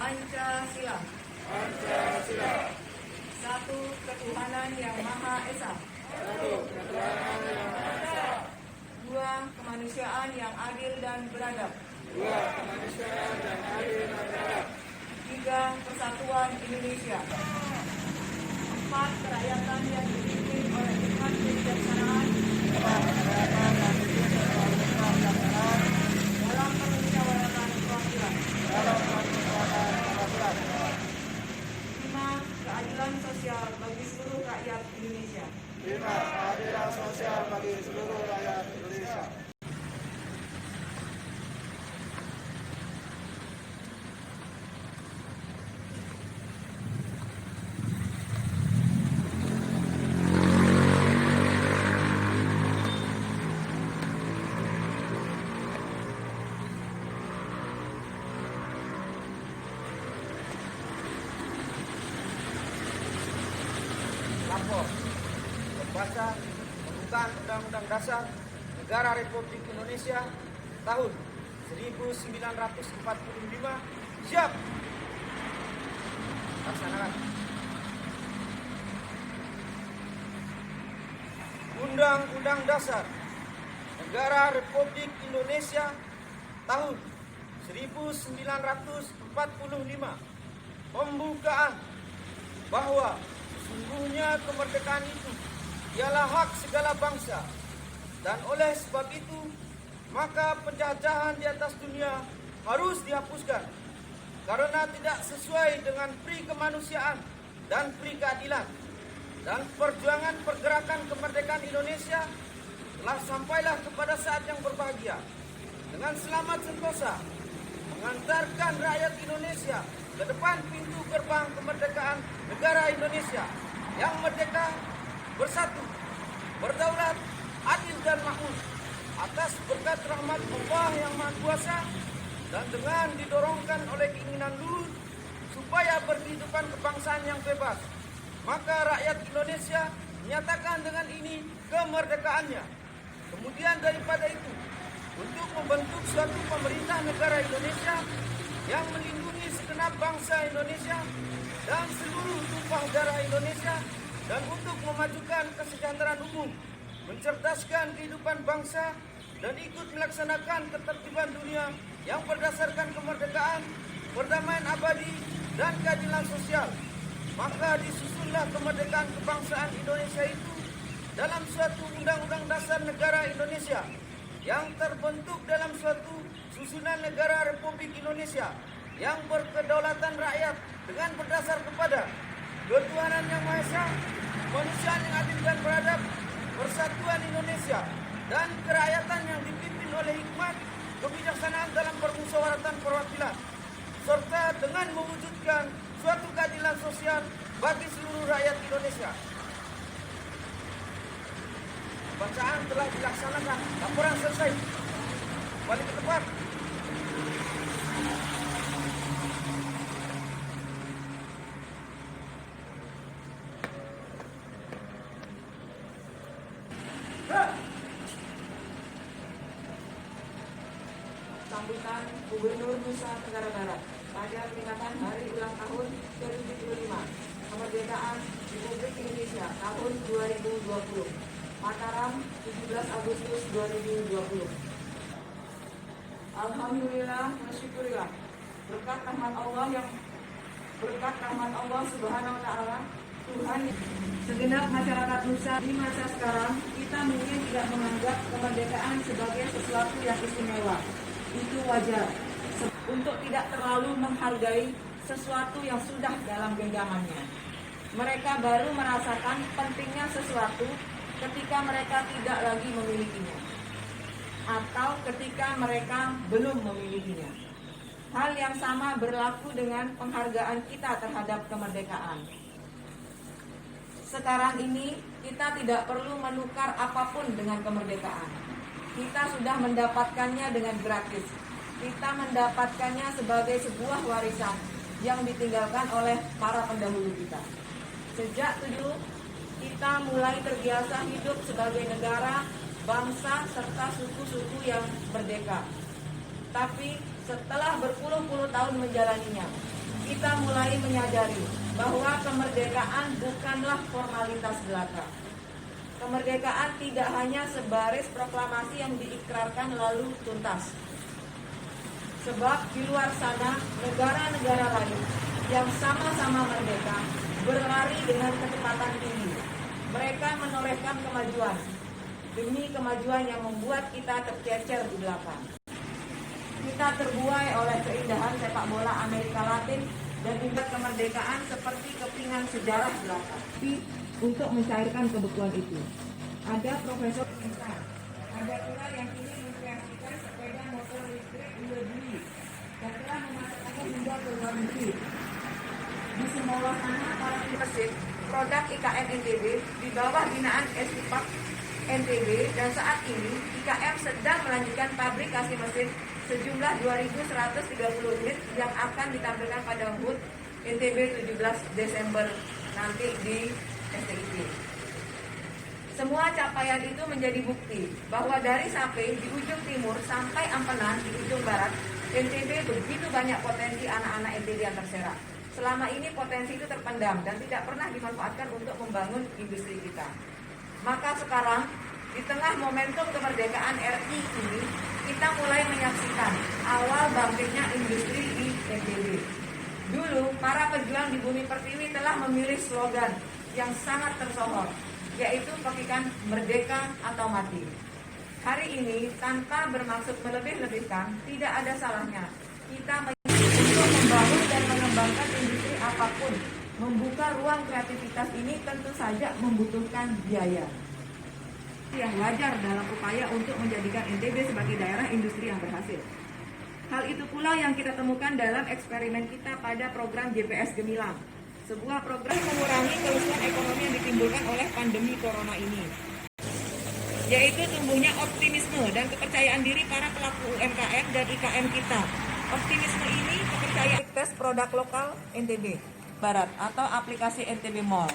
Pancasila. Pancasila. Satu ketuhanan yang Maha Esa. Satu ketuhanan yang Maha Esa. Dua kemanusiaan yang adil dan beradab. Dua kemanusiaan yang adil dan beradab. Tiga persatuan Indonesia. Empat kerakyatan yang dipimpin oleh hikmat kebijaksanaan. Dalam permusyawaratan perwakilan. Lima keadilan sosial bagi seluruh rakyat Indonesia. Lima keadilan sosial bagi seluruh rakyat Indonesia. Lapor membaca pembukaan Undang-Undang Dasar Negara Republik Indonesia tahun 1945. Siap. Laksanakan. Undang-Undang Dasar Negara Republik Indonesia tahun 1945. Pembukaan bahwa sesungguhnya kemerdekaan itu ialah hak segala bangsa, dan oleh sebab itu maka penjajahan di atas dunia harus dihapuskan karena tidak sesuai dengan pri kemanusiaan dan pri keadilan. Dan perjuangan pergerakan kemerdekaan Indonesia telah sampailah kepada saat yang berbahagia dengan selamat sentosa mengantarkan rakyat Indonesia ke depan pintu gerbang kemerdekaan negara Indonesia yang merdeka, bersatu, berdaulat, adil dan makmur atas berkat rahmat Allah yang Maha Kuasa, dan dengan didorongkan oleh keinginan luhur supaya berkehidupan kebangsaan yang bebas, maka rakyat Indonesia menyatakan dengan ini kemerdekaannya. Kemudian daripada itu, untuk membentuk suatu pemerintah negara Indonesia yang melindungi segenap bangsa Indonesia dan seluruh tumpah darah Indonesia, dan untuk memajukan kesejahteraan umum, mencerdaskan kehidupan bangsa, dan ikut melaksanakan ketertiban dunia yang berdasarkan kemerdekaan, perdamaian abadi, dan keadilan sosial. Maka disusunlah kemerdekaan kebangsaan Indonesia itu dalam suatu Undang-Undang Dasar Negara Indonesia yang terbentuk dalam suatu susunan negara Republik Indonesia yang berkedaulatan rakyat dengan berdasar kepada ketuhanan yang Maha Esa, kemanusiaan yang adil dan beradab, persatuan Indonesia, dan kerakyatan yang dipimpin oleh hikmat kebijaksanaan dalam permusyawaratan perwakilan, serta dengan mewujudkan suatu keadilan sosial bagi seluruh rakyat Indonesia. Bacaan telah dilaksanakan, laporan selesai. Balik ke tempat. Sambutan Gubernur Nusa Tenggara Barat pada peringatan Hari Ulang Tahun ke-75 Kemerdekaan Republik Indonesia tahun 2020. Mataram, 17 Agustus 2020. Alhamdulillah wa syukurillah. Berkat rahmat Allah Subhanahu wa taala, Tuhan, segenap masyarakat Nusa di masa sekarang kita mungkin tidak menganggap kemerdekaan sebagai sesuatu yang istimewa. Itu wajar untuk tidak terlalu menghargai sesuatu yang sudah dalam genggamannya. Mereka baru merasakan pentingnya sesuatu ketika mereka tidak lagi memilikinya, atau ketika mereka belum memilikinya. Hal yang sama berlaku dengan penghargaan kita terhadap kemerdekaan. Sekarang ini kita tidak perlu menukar apapun dengan kemerdekaan. Kita sudah mendapatkannya dengan gratis. Kita mendapatkannya sebagai sebuah warisan yang ditinggalkan oleh para pendahulu kita. Sejak dulu kita mulai terbiasa hidup sebagai negara, bangsa, serta suku-suku yang merdeka. Tapi setelah berpuluh-puluh tahun menjalaninya, kita mulai menyadari bahwa kemerdekaan bukanlah formalitas belaka. Kemerdekaan tidak hanya sebaris proklamasi yang diikrarkan lalu tuntas. Sebab di luar sana, negara-negara lain yang sama-sama merdeka berlari dengan kecepatan tinggi. Mereka menorehkan kemajuan demi kemajuan yang membuat kita tercecer di belakang. Kita terbuai oleh keindahan sepak bola Amerika Latin dan juga kemerdekaan seperti kepingan sejarah belaka. Tapi untuk mencairkan kebekuan itu, ada Profesor Insar, ada pula yang ingin mengkreasikan sepeda motor listrik dua-dui dan telah memasarkannya hingga ke luar negeri. Di semua sana para mesin produk IKM NTB di bawah binaan Estipak NTB, dan saat ini IKM sedang melanjutkan fabrikasi mesin sejumlah 2.130 unit yang akan ditampilkan pada HUT NTB 17 Desember nanti di STIP. Semua capaian itu menjadi bukti bahwa dari Sape di ujung timur sampai Ampenan di ujung barat, NTB begitu banyak potensi anak-anak NTB yang terserak. Selama ini potensi itu terpendam dan tidak pernah dimanfaatkan untuk membangun industri kita. Maka sekarang, di tengah momentum kemerdekaan RI ini, kita mulai menyaksikan awal bangkitnya industri di NTB. Dulu, para pejuang di Bumi Pertiwi telah memilih slogan yang sangat tersohor, yaitu pekikan merdeka atau mati. Hari ini, tanpa bermaksud melebih-lebihkan, tidak ada salahnya kita untuk membangun dan mengembangkan industri apapun. Membuka ruang kreativitas ini tentu saja membutuhkan biaya yang wajar dalam upaya untuk menjadikan NTB sebagai daerah industri yang berhasil. Hal itu pula yang kita temukan dalam eksperimen kita pada program JPS Gemilang, sebuah program mengurangi kerusakan ekonomi yang ditimbulkan oleh pandemi corona ini, yaitu tumbuhnya optimisme dan kepercayaan diri para pelaku UMKM dan IKM kita. Optimisme ini kepercayaan tes produk lokal NTB Barat atau aplikasi NTB Mall.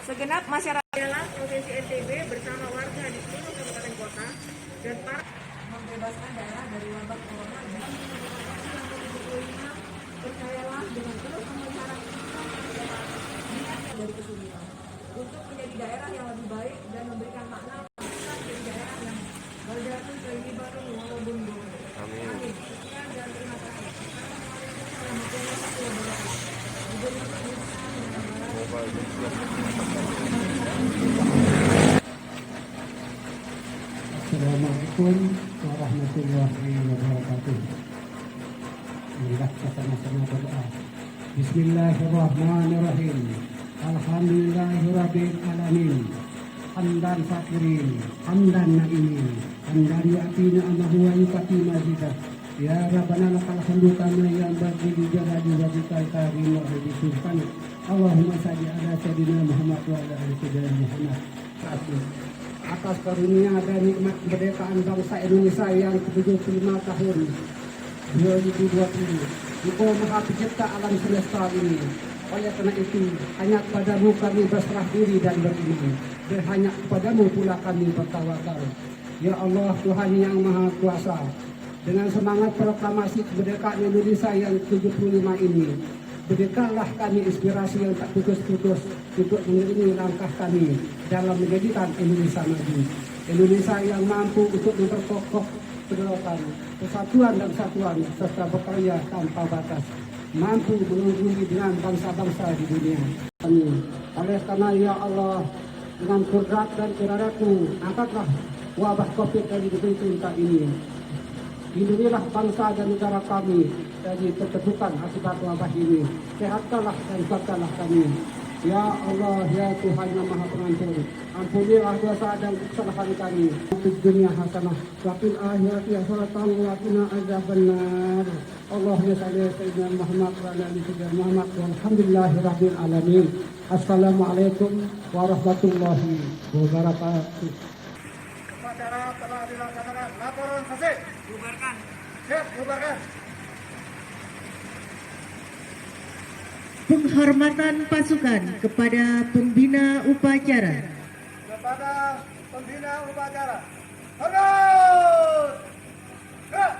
Segenap masyarakat dalam Provinsi NTB bersama warga di seluruh kabupaten kota dan para membebaskan daerah dari wabah corona dan percayalah dengan terus memelihara dari kesulitan untuk menjadi daerah yang lebih baik dan memberikan makna menjadi daerah yang berdatang terlibatkan walaupun belum. Amin. Sekian dan terima kasih. Assalamualaikum warahmatullahi wabarakatuh. Marilah kita sama-sama berdoa. Bismillahirrahmanirrahim. Alhamdulillahirabbil alamin. Hamdan syakirin, hamdan naimin, hamdan ya'tina amahu wa yukati mazidah. Ya Rabbana lakal hamdu kama yang bagi di jalali wajhika karim wa bi subhanak. Allahumma salli ala sayyidina Muhammad wa ala ali sayyidina Muhammad. Atas karunia dan nikmat kemerdekaan bangsa Indonesia yang ke-75 tahun 2020. Engkau Maha Pencipta alam semesta ini. Oleh karena itu, hanya kepadamu kami berserah diri dan beriman. Dan hanya kepadamu pula kami bertawakal. Ya Allah, Tuhan yang Maha Kuasa, dengan semangat proklamasi kemerdekaan Indonesia yang ke-75 ini, berikanlah kami inspirasi yang tak putus-putus untuk mengiringi langkah kami dalam menjadikan Indonesia maju. Indonesia yang mampu untuk memperkokoh kedaulatan, persatuan dan kesatuan serta berkarya tanpa batas, mampu mengunjungi dengan bangsa-bangsa di dunia. Amin. Oleh karena ya Allah, dengan kudrat dan iradamu, angkatlah wabah COVID-19 ini. Lindungilah bangsa dan negara kami dari keterpukan akibat wabah ini. Sehatkanlah dan kuatkanlah kami. Ya Allah, ya Tuhan yang Maha Pengampun, ampunilah dosa dan kesalahan kami. Di dunia hasanah, wa fil akhirati hasanah wa qina adzabannar. Allahumma shalli ala sayyidina Muhammad wa ala ali sayyidina Muhammad walhamdulillahirabbil alamin. Assalamualaikum warahmatullahi wabarakatuh. Upacara telah dilaksanakan. Laporan hasil. Bubarkan. Siap, bubarkan. Penghormatan pasukan kepada pembina upacara. Kepada pembina upacara. Hormat! Gerak!